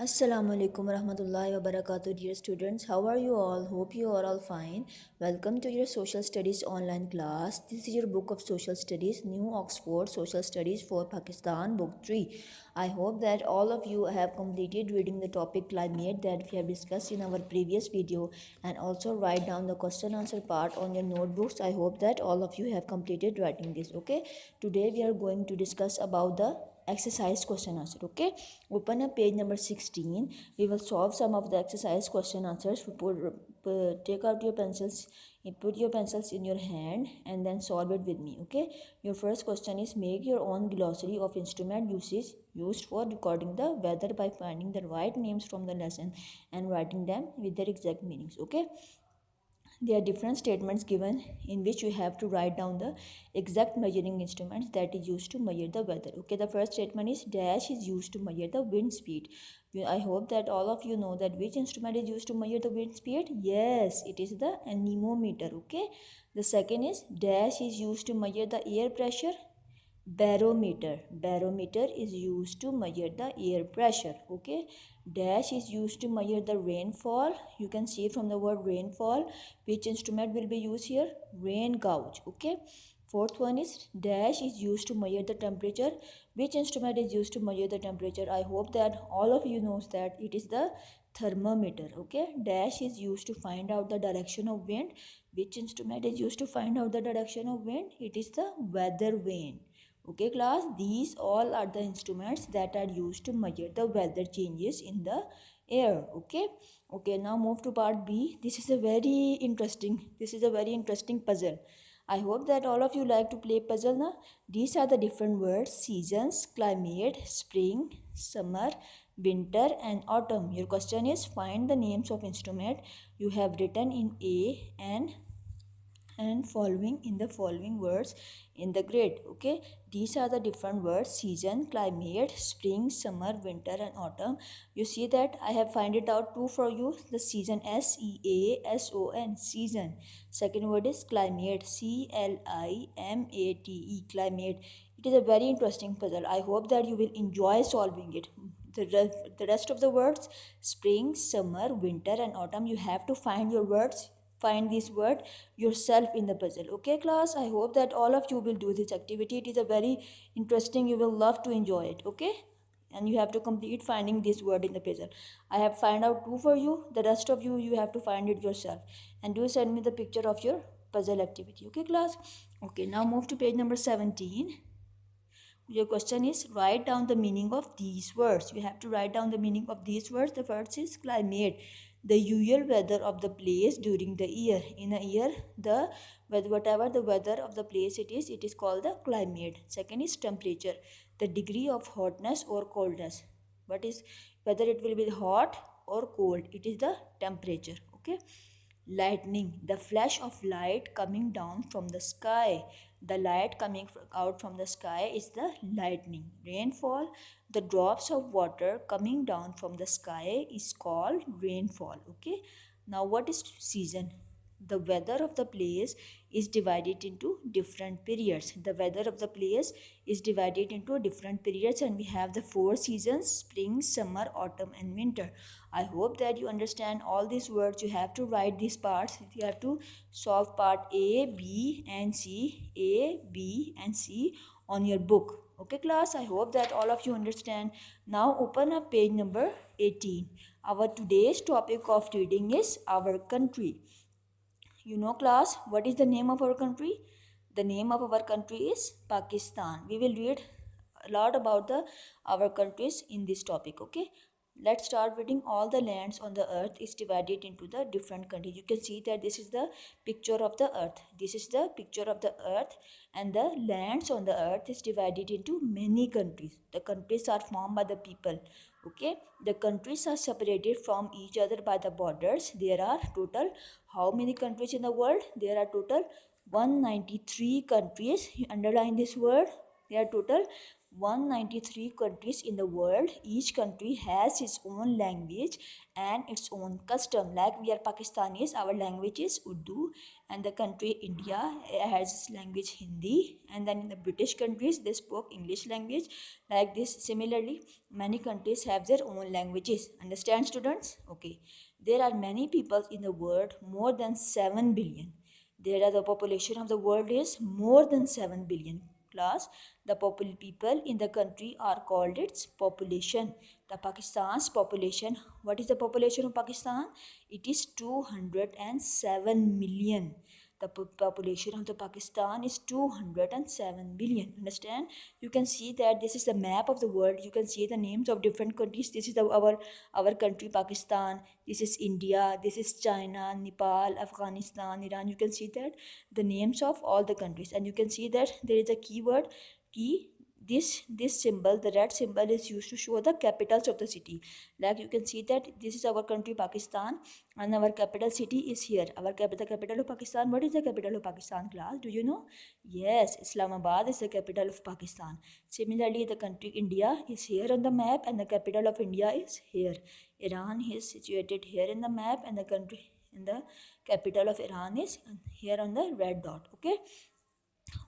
Assalamu alaikum warahmatullahi wabarakatuh, dear students. How are you all? Hope you are all fine. Welcome to your social studies online class. This is your book of social studies, New Oxford Social Studies for Pakistan, book 3. I hope that all of you have completed reading the topic climate that we have discussed in our previous video, and also write down the question answer part on your notebooks. I hope that all of you have completed writing this. Okay, today we are going to discuss about the exercise question answer. Okay, open up page number 16. We will solve some of the exercise question answers. Take out your pencils, put your pencils in your hand and then solve it with me. Okay, your first question is make your own glossary of instrument uses used for recording the weather by finding the right names from the lesson and writing them with their exact meanings. Okay, there are different statements given in which you have to write down the exact measuring instruments that is used to measure the weather. Okay, the first statement is dash is used to measure the wind speed. I hope that all of you know that which instrument is used to measure the wind speed. Yes, it is the anemometer. Okay, the second is dash is used to measure the air pressure. Barometer is used to measure the air pressure. Okay, dash is used to measure the rainfall. You can see from the word rainfall which instrument will be used here. Rain gauge. Okay, fourth one is dash is used to measure the temperature. Which instrument is used to measure the temperature? I hope that all of you knows that it is the thermometer. Okay, dash is used to find out the direction of wind. Which instrument is used to find out the direction of wind? It is the weather vane. Okay class, these all are the instruments that are used to measure the weather changes in the air. Okay, now move to part B. This is a very interesting puzzle. I hope that all of you like to play puzzle now. These are the different words: seasons, climate, spring, summer, winter and autumn. Your question is find the names of instrument you have written in A and following in the following words in the grid. Okay, these are the different words: season, climate, spring, summer, winter and autumn. You see that I have find it out two for you. The season, season, season. Second word is climate, climate, climate. It is a very interesting puzzle. I hope that you will enjoy solving it. The rest of the words, spring, summer, winter and autumn, you have to find your words, find this word yourself in the puzzle. Okay class, I hope that all of you will do this activity. It is a very interesting, you will love to enjoy it. Okay, and you have to complete finding this word in the puzzle. I have find out two for you. The rest of you have to find it yourself, and do send me the picture of your puzzle activity. Okay class. Okay, now move to page number 17. Your question is write down the meaning of these words. You have to write down the meaning of these words. The first is climate, the usual weather of the place during the year. In a year, the whatever the weather of the place it is called the climate. Second is temperature, the degree of hotness or coldness. What is whether it will be hot or cold? It is the temperature. Okay. Lightning, the flash of light coming down from the sky. The light coming out from the sky is the lightning. Rainfall, the drops of water coming down from the sky is called rainfall. Okay, now what is season? The weather of the place is divided into different periods. The weather of the place is divided into different periods, and we have the four seasons: spring, summer, autumn and winter. I hope that you understand all these words. You have to write these parts. You have to solve part A, B and C, A, B and C on your book. Okay class, I hope that all of you understand. Now open up page number 18. Our today's topic of reading is our country. You know class, what is the name of our country? The name of our country is Pakistan. We will read a lot about the our countries in this topic. Okay, let's start reading. All the lands on the earth is divided into the different countries. You can see that this is the picture of the earth. This is the picture of the earth, and the lands on the earth is divided into many countries. The countries are formed by the people. Okay, the countries are separated from each other by the borders. There are total how many countries in the world? There are total 193 countries. You underline this word. There are total 193 countries in the world. Each country has its own language and its own custom. Like we are Pakistanis, our language is Urdu, and the country India has its language Hindi, and then in the British countries they spoke English language. Like this, similarly, many countries have their own languages. Understand, students? Okay. There are many people in the world, more than 7 billion. There are the population of the world is more than 7 billion. Class, the people in the country are called its population. The Pakistan's population, what is the population of Pakistan? It is 207 million. The population of the Pakistan is 207 billion. Understand? You can see that this is the map of the world. You can see the names of different countries. This is our country Pakistan. This is India. This is China, Nepal, Afghanistan, Iran. You can see that the names of all the countries, and you can see that there is a keyword key. This symbol, the red symbol, is used to show the capitals of the city. Like you can see that this is our country Pakistan, and our capital city is here. The capital of Pakistan. What is the capital of Pakistan, class? Do you know? Yes, Islamabad is the capital of Pakistan. Similarly, the country India is here on the map, and the capital of India is here. Iran is situated here in the map, and the capital of Iran is here on the red dot. Okay.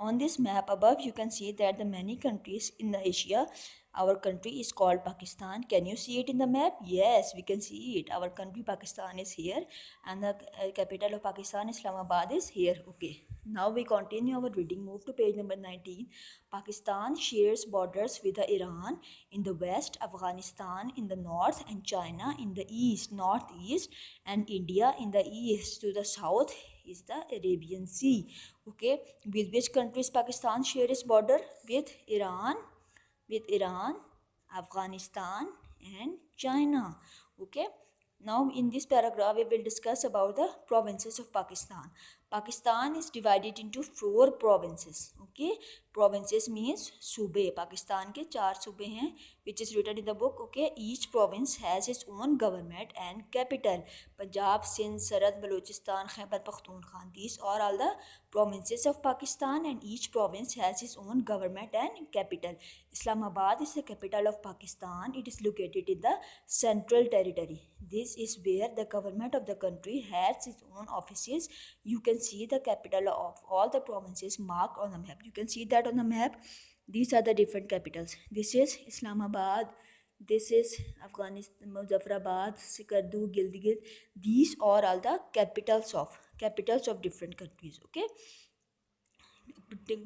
On this map above, you can see that the many countries in the Asia, our country is called Pakistan. Can you see it in the map? Yes, we can see it. Our country Pakistan is here, and the capital of Pakistan, Islamabad, is here. Okay. Now we continue our reading. Move to page number 19. Pakistan shares borders with the Iran in the west, Afghanistan in the north, and China in the east, northeast, and India in the east. To the south is the Arabian Sea. Okay, with which countries Pakistan share its border? With Iran, Afghanistan, and China. Okay. Now in this paragraph we will discuss about the provinces of Pakistan. Pakistan is divided into 4 provinces. Okay, provinces means सूबे. Pakistan के 4 सूबे हैं, which is written in the book. Okay, each province has its own government and capital. Punjab, Sindh, Sarad, Balochistan, Khyber Pakhtunkhwa. These are all the provinces of Pakistan, and each province has its own government and capital. Islamabad is the capital of Pakistan. It is located in the Central Territory. This is where the government of the country has its own offices. You can see the capital of all the provinces marked on the map. You can see that on the map. These are the different capitals. This is Islamabad. This is Afghanistan, Muzaffarabad, Sikardu, Gilgit. These are all the capitals of different countries. Okay.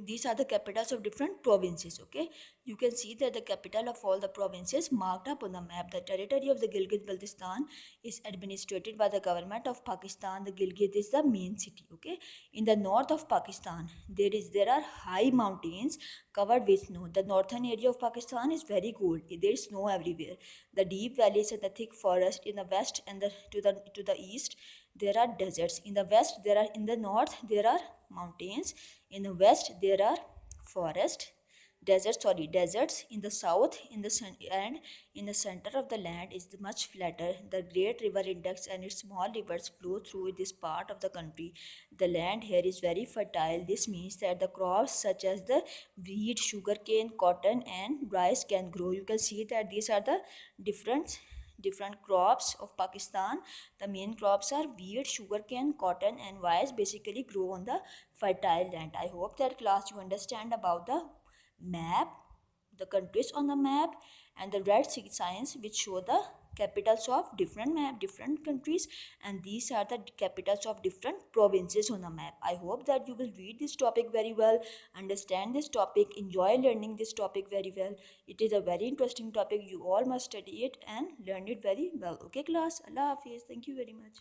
These are the capitals of different provinces. Okay, you can see that the capital of all the provinces marked up on the map. The territory of the Gilgit Baltistan is administered by the government of Pakistan. The Gilgit is the main city. Okay, in the north of Pakistan there are high mountains covered with snow. The northern area of Pakistan is very cold. There is snow everywhere. The deep valleys and the thick forest in the west and to the east there are deserts. In the west there are in the north there are mountains. In the west there are deserts. In the south and in the center of the land is much flatter. The great river Indus and its small rivers flow through this part of the country. The land here is very fertile. This means that the crops such as the wheat, sugarcane, cotton, and rice can grow. You can see that these are the different crops of Pakistan. The main crops are wheat, sugarcane, cotton, and rice. Basically grow on the fertile land. I hope that class you understand about the map, the countries on the map, and the red signs which show the capitals of different countries, and these are the capitals of different provinces on the map. I hope that you will read this topic very well, understand this topic, enjoy learning this topic very well. It is a very interesting topic. You all must study it and learn it very well. Okay class, Allah Hafiz. Thank you very much.